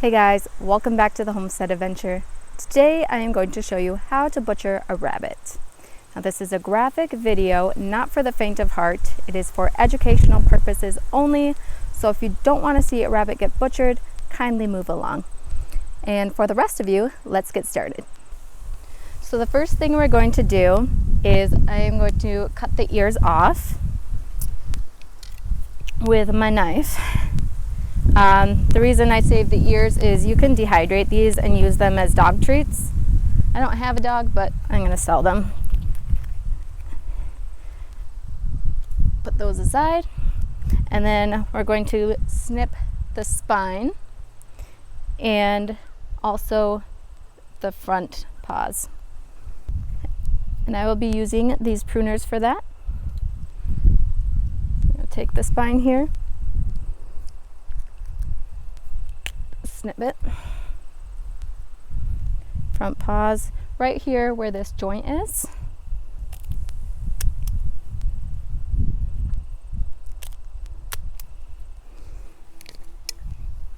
Hey guys, welcome back to the Homestead Adventure. Today I am going to show you how to butcher a rabbit. Now this is a graphic video, not for the faint of heart. It is for educational purposes only, so if you don't want to see a rabbit get butchered, kindly move along. And for the rest of you, let's get started. So the first thing we're going to do is I am going to cut the ears off with my knife. The reason I save the ears is you can dehydrate these and use them as dog treats. I don't have a dog, but I'm going to sell them. Put those aside, and then we're going to snip the spine and also the front paws. And I will be using these pruners for that. I'm going to take the spine here. Snip it. Front paws right here where this joint is.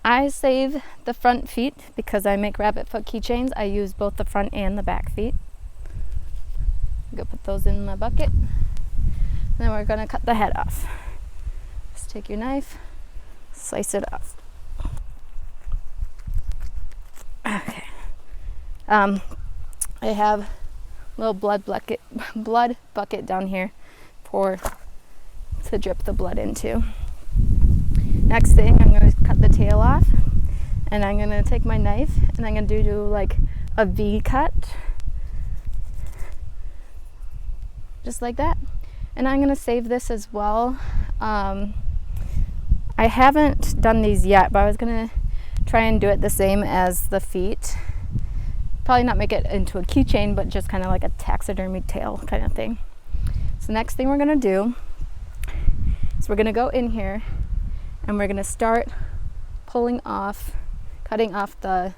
I save the front feet because I make rabbit foot keychains. I use both the front and the back feet. Go put those in my bucket. Then we're going to cut the head off. Just take your knife, slice it off. Okay. I have a little blood bucket down here to drip the blood into. Next thing, I'm going to cut the tail off, and I'm going to take my knife and I'm going to do like a V cut, just like that. And I'm going to save this as well. I haven't done these yet, but I was going to try and do it the same as the feet. Probably not make it into a keychain, but just kind of like a taxidermy tail kind of thing. So next thing we're going to do is we're going to go in here and we're going to start cutting off the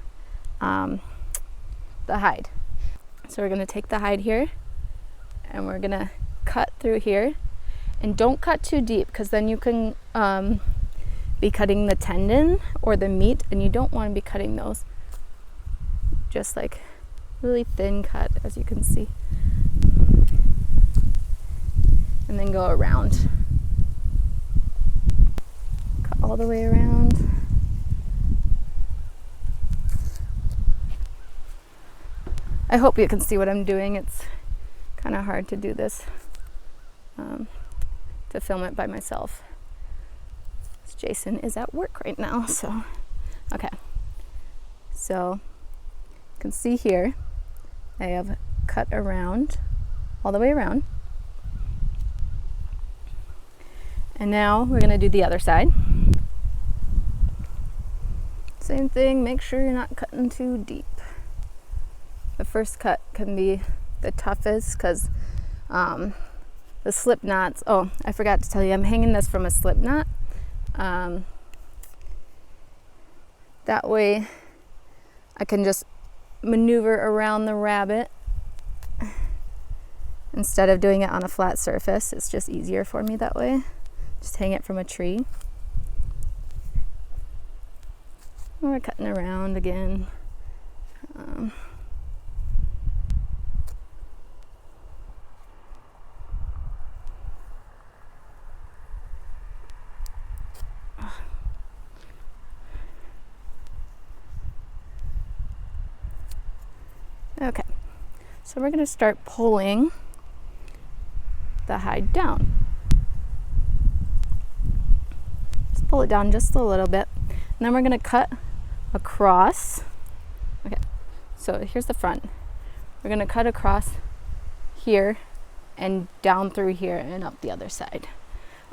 hide. So we're going to take the hide here and we're going to cut through here, and don't cut too deep because then you can be cutting the tendon or the meat, and you don't want to be cutting those. Just like really thin cut, as you can see, and then go around. Cut all the way around. I hope you can see what I'm doing. It's kind of hard to do this, to film it by myself. Jason is at work right now, so okay. So you can see here I have cut around, all the way around. And now we're going to do the other side. Same thing, make sure you're not cutting too deep. The first cut can be the toughest because the slip knots, oh, I forgot to tell you, I'm hanging this from a slip knot. That way I can just maneuver around the rabbit instead of doing it on a flat surface. It's just easier for me that way. Just hang it from a tree. And we're cutting around again. Okay, so we're going to start pulling the hide down. Just pull it down just a little bit. And then we're going to cut across. Okay, so here's the front. We're going to cut across here and down through here and up the other side.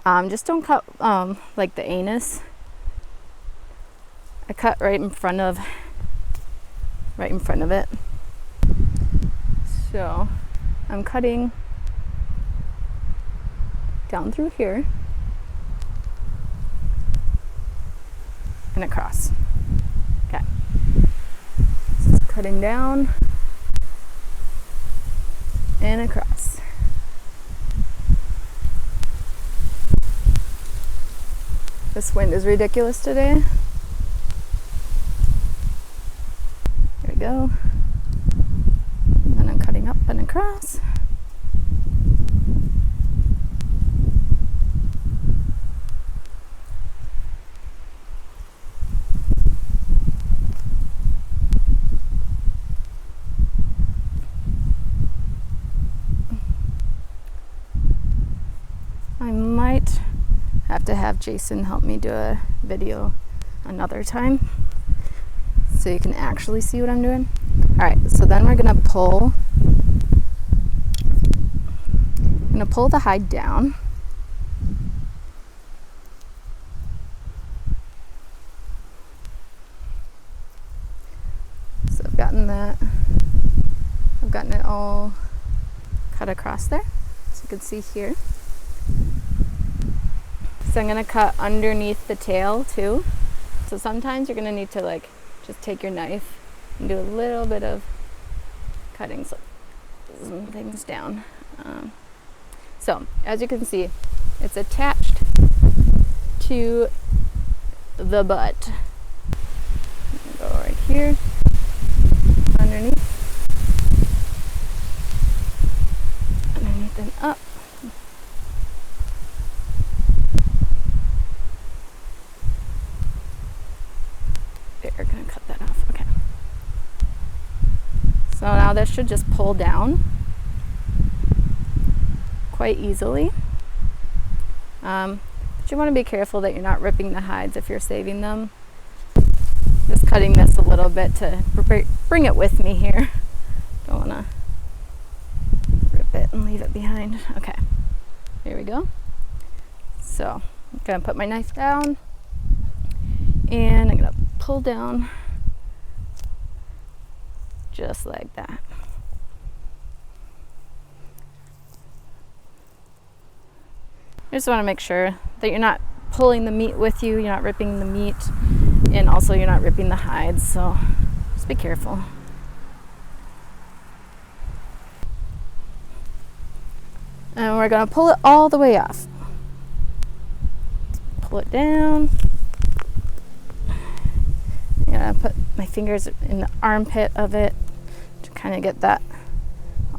Just don't cut like the anus. I cut right in front of it. So I'm cutting down through here and across. Okay. So it's cutting down and across. This wind is ridiculous today. go. And then I'm cutting up and across. I might have to have Jason help me do a video another time so you can actually see what I'm doing. Alright, so then we're gonna pull the hide down. So I've gotten it all cut across there, so you can see here. So I'm going to cut underneath the tail too. So sometimes you're going to need to like just take your knife and do a little bit of cutting some things down. So as you can see, it's attached to the butt. Go right here, underneath and up. We're going to cut that off. Okay. So now this should just pull down quite easily. But you want to be careful that you're not ripping the hides if you're saving them. Just cutting this a little bit to bring it with me here. Don't want to rip it and leave it behind. Okay. Here we go. So I'm going to put my knife down and I'm going to pull down just like that. You just want to make sure that you're not pulling the meat with you, you're not ripping the meat, and also you're not ripping the hides, so just be careful. And we're going to pull it all the way off. Pull it down. I put my fingers in the armpit of it to kind of get that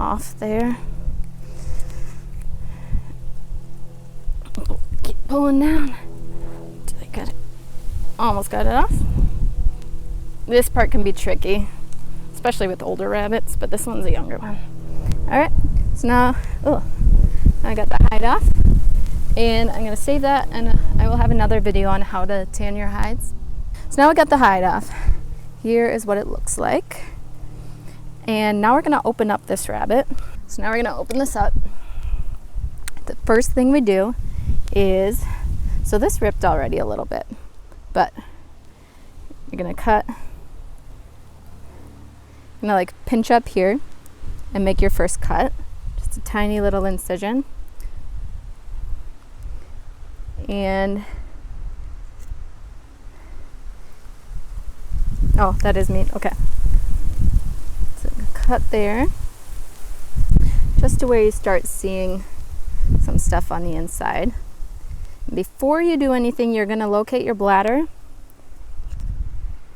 off there. Keep pulling down until I got it. Almost got it off. This part can be tricky, especially with older rabbits, but this one's a younger one. Alright, so now I got the hide off, and I'm going to save that, and I will have another video on how to tan your hides. So now I got the hide off. Here is what it looks like. And now we're going to open up this rabbit. So now we're going to open this up. The first thing we do is, so this ripped already a little bit, but you're going to cut, you're going to like pinch up here and make your first cut. Just a tiny little incision. And oh, that is meat. Okay. So cut there, just to where you start seeing some stuff on the inside. Before you do anything, you're going to locate your bladder.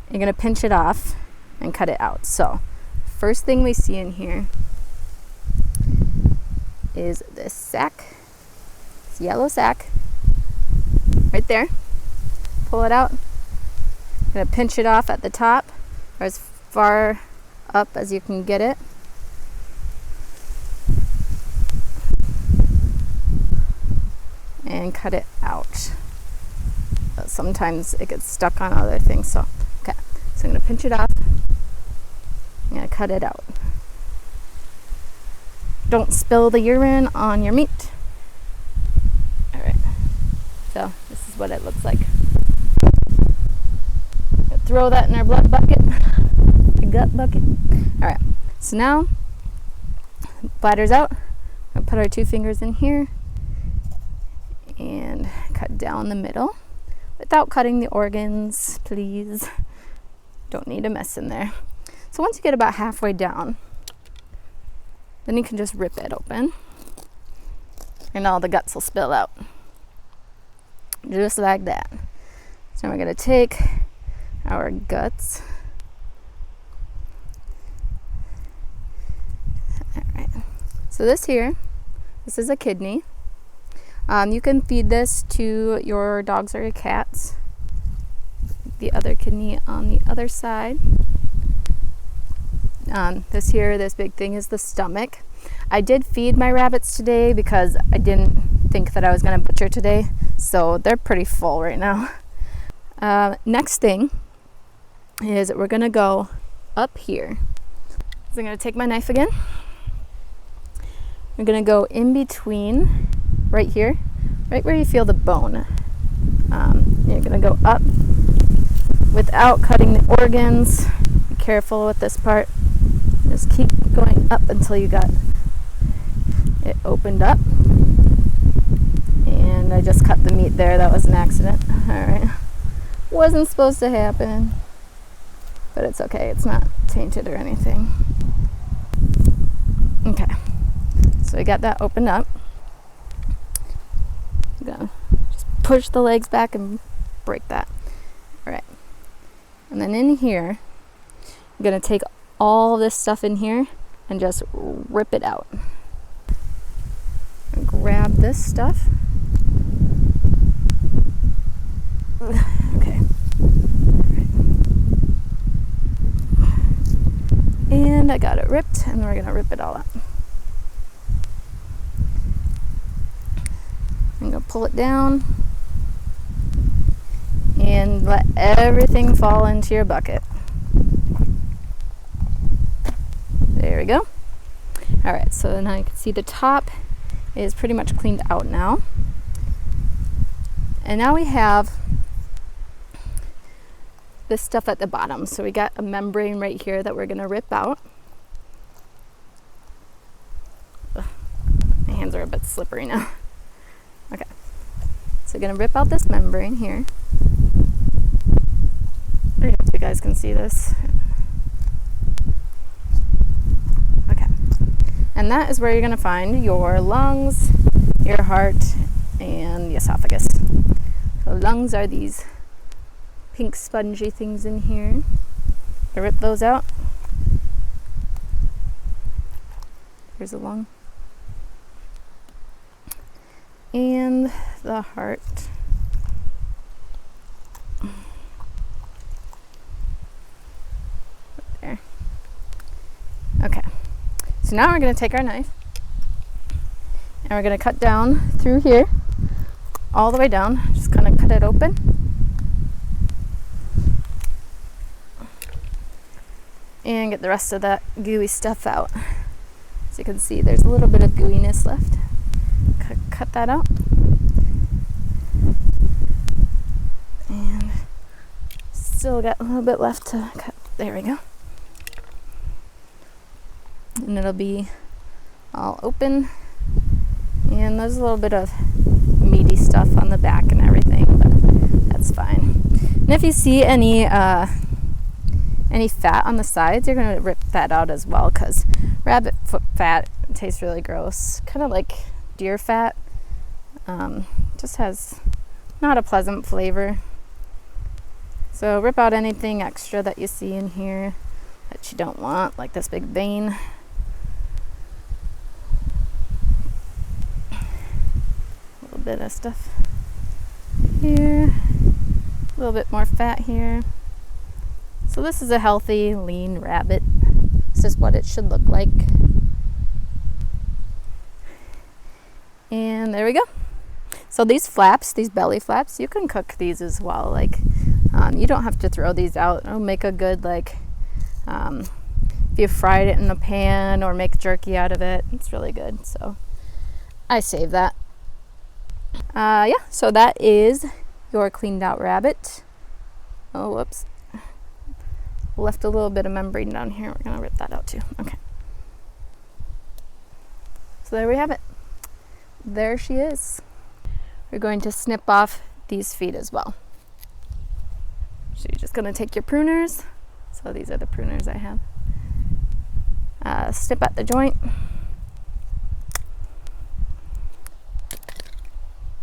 You're going to pinch it off and cut it out. So, first thing we see in here is this sac, this yellow sac, right there. Pull it out. I'm going to pinch it off at the top, or as far up as you can get it. And cut it out. But sometimes it gets stuck on other things, so okay. So I'm going to pinch it off. I'm going to cut it out. Don't spill the urine on your meat. Alright. So this is what it looks like. Throw that in our blood bucket, the gut bucket. All right, so now bladder's out. I'll put our 2 fingers in here and cut down the middle without cutting the organs, please. Don't need a mess in there. So once you get about halfway down, then you can just rip it open and all the guts will spill out. Just like that. So we're gonna take our guts So this is a kidney. You can feed this to your dogs or your cats. The other kidney on the other side. This big thing is the stomach. I did feed my rabbits today because I didn't think that I was going to butcher today, so they're pretty full right now. Next thing is we're going to go up here. So I'm going to take my knife again. I'm going to go in between, right here, right where you feel the bone. You're going to go up without cutting the organs. Be careful with this part. Just keep going up until you got it opened up. And I just cut the meat there. That was an accident. Alright. Wasn't supposed to happen. But it's okay. It's not tainted or anything. Okay. So we got that opened up. I'm gonna just push the legs back and break that. Alright. And then in here, I'm going to take all this stuff in here and just rip it out. Grab this stuff. Okay. And I got it ripped, and we're going to rip it all out. I'm going to pull it down and let everything fall into your bucket. There we go. Alright, so now you can see the top is pretty much cleaned out now. And now we have this stuff at the bottom. So we got a membrane right here that we're going to rip out. Ugh, my hands are a bit slippery now. Okay, so we're going to rip out this membrane here. I hope you guys can see this. Okay, and that is where you're going to find your lungs, your heart, and the esophagus. So lungs are these pink spongy things in here. I rip those out. Here's a lung. And the heart. There. Okay. So now we're going to take our knife and we're going to cut down through here, all the way down. Just kind of cut it open. And get the rest of that gooey stuff out. As you can see, there's a little bit of gooiness left. Cut that out. And still got a little bit left to cut. There we go. And it'll be all open. And there's a little bit of meaty stuff on the back and everything, but that's fine. And if you see any fat on the sides, you're going to rip that out as well, because rabbit foot fat tastes really gross. Kind of like deer fat. Just has not a pleasant flavor. So rip out anything extra that you see in here that you don't want, like this big vein. A little bit of stuff here. A little bit more fat here. So this is a healthy, lean rabbit. This is what it should look like. And there we go. So these flaps, these belly flaps, you can cook these as well. Like, you don't have to throw these out. It'll make a good, like, if you fried it in a pan or make jerky out of it, it's really good. So I save that. Yeah, so that is your cleaned out rabbit. Oh, whoops. Left a little bit of membrane down here. We're going to rip that out too. Okay. So there we have it. There she is. We're going to snip off these feet as well. So you're just going to take your pruners. So these are the pruners I have. Snip at the joint.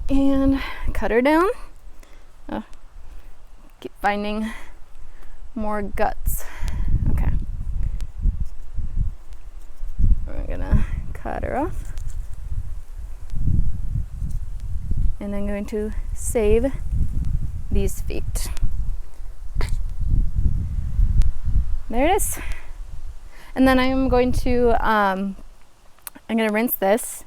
And cut her down. Keep finding more guts. Okay. We're going to cut cut her off. And I'm going to save these feet. There it is. And then I'm going to rinse this,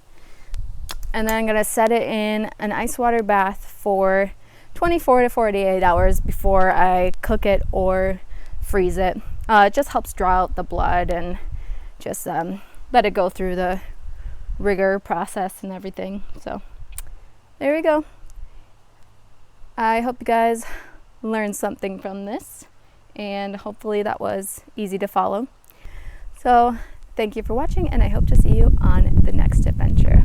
and then I'm going to set it in an ice water bath for 24 to 48 hours before I cook it or freeze it. It just helps draw out the blood and just let it go through the rigor process and everything. So there we go. I hope you guys learned something from this, and hopefully that was easy to follow. So thank you for watching, and I hope to see you on the next adventure.